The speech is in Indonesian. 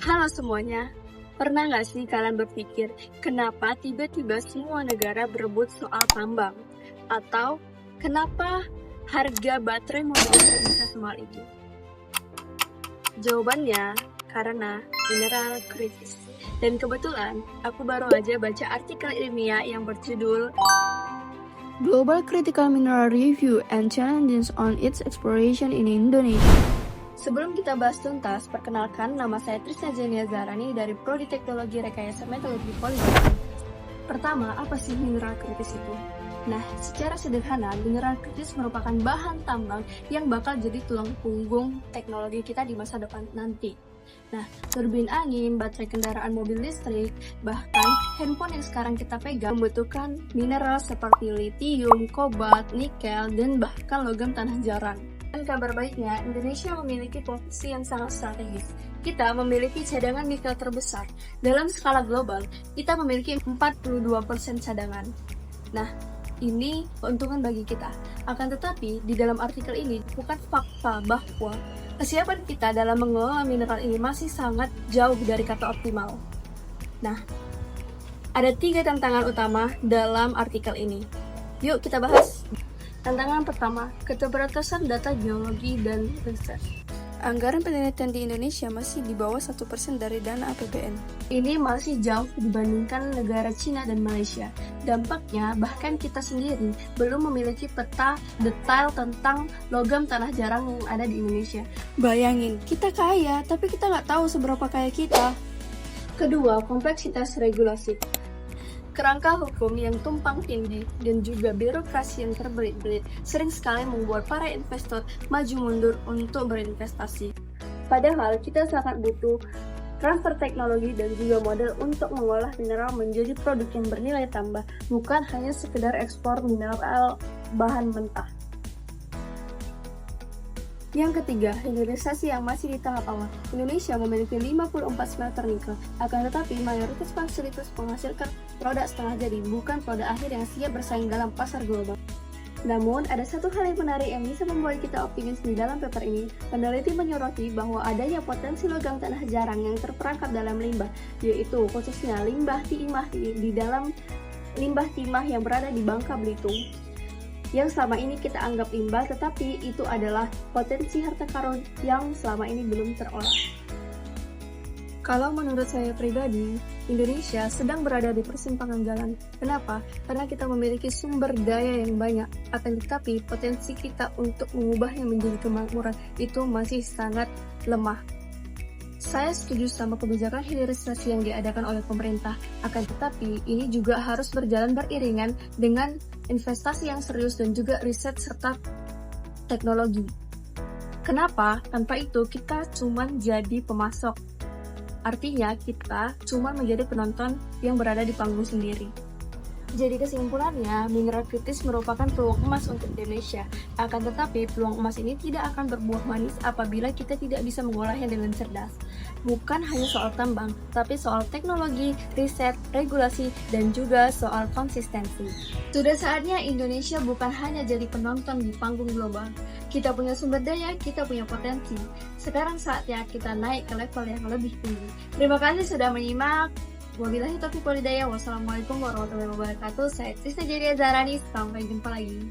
Halo semuanya, pernah nggak sih kalian berpikir kenapa tiba-tiba semua negara berebut soal tambang? Atau kenapa harga baterai mobil listrik bisa semahal itu? Jawabannya karena mineral kritis. Dan kebetulan aku baru aja baca artikel ilmiah yang berjudul Global Critical Mineral Review and Challenges on its Exploration in Indonesia. Sebelum kita bahas tuntas, perkenalkan nama saya Trisna Zenia Zarani dari Prodi Teknologi Rekayasa Metalurgi Politeknik. Pertama, apa sih mineral kritis itu? Nah, secara sederhana, mineral kritis merupakan bahan tambang yang bakal jadi tulang punggung teknologi kita di masa depan nanti. Nah, turbin angin, baterai kendaraan mobil listrik, bahkan handphone yang sekarang kita pegang membutuhkan mineral seperti litium, kobalt, nikel, dan bahkan logam tanah jarang. Dan kabar baiknya, Indonesia memiliki posisi yang sangat strategis. Kita memiliki cadangan nikel terbesar. Dalam skala global, kita memiliki 42% cadangan. Nah, ini keuntungan bagi kita. Akan tetapi, di dalam artikel ini bukan fakta bahwa kesiapan kita dalam mengelola mineral ini masih sangat jauh dari kata optimal. Nah, ada 3 tantangan utama dalam artikel ini. Yuk kita bahas. Tantangan pertama, keterbatasan data geologi dan riset. Anggaran penelitian di Indonesia masih di bawah 1% dari dana APBN. Ini masih jauh dibandingkan negara Cina dan Malaysia. Dampaknya, bahkan kita sendiri belum memiliki peta detail tentang logam tanah jarang yang ada di Indonesia. Bayangin, kita kaya, tapi kita nggak tahu seberapa kaya kita. Kedua, kompleksitas regulasi. Kerangka hukum yang tumpang tindih dan juga birokrasi yang terbelit-belit sering sekali membuat para investor maju mundur untuk berinvestasi. Padahal kita sangat butuh transfer teknologi dan juga modal untuk mengolah mineral menjadi produk yang bernilai tambah, bukan hanya sekedar ekspor mineral bahan mentah. Yang ketiga, hilirisasi yang masih di tahap awal. Indonesia memiliki 54 smelter nikel, akan tetapi mayoritas fasilitas menghasilkan produk setengah jadi, bukan produk akhir yang siap bersaing dalam pasar global. Namun, ada satu hal yang menarik yang bisa membuat kita optimis di dalam paper ini. Peneliti menyoroti bahwa adanya potensi logam tanah jarang yang terperangkap dalam limbah, yaitu khususnya limbah timah di dalam limbah timah yang berada di Bangka Belitung. Yang selama ini kita anggap limbah, tetapi itu adalah potensi harta karun yang selama ini belum terolah. Kalau menurut saya pribadi, Indonesia sedang berada di persimpangan jalan. Kenapa? Karena kita memiliki sumber daya yang banyak, akan tetapi potensi kita untuk mengubahnya menjadi kemakmuran itu masih sangat lemah. Saya setuju sama kebijakan hilirisasi yang diadakan oleh pemerintah, akan tetapi ini juga harus berjalan beriringan dengan investasi yang serius dan juga riset serta teknologi. Kenapa? Tanpa itu kita cuma jadi pemasok. Artinya kita cuma menjadi penonton yang berada di panggung sendiri. Jadi kesimpulannya, mineral kritis merupakan peluang emas untuk Indonesia. Akan tetapi, peluang emas ini tidak akan berbuah manis apabila kita tidak bisa mengolahnya dengan cerdas. Bukan hanya soal tambang, tapi soal teknologi, riset, regulasi, dan juga soal konsistensi. Sudah saatnya Indonesia bukan hanya jadi penonton di panggung global. Kita punya sumber daya, kita punya potensi. Sekarang saatnya kita naik ke level yang lebih tinggi. Terima kasih sudah menyimak. Wabillahi taufiq wal hidayah. Wassalamualaikum warahmatullahi wabarakatuh. Saya Trisna Zenia Zarani. Sampai jumpa lagi.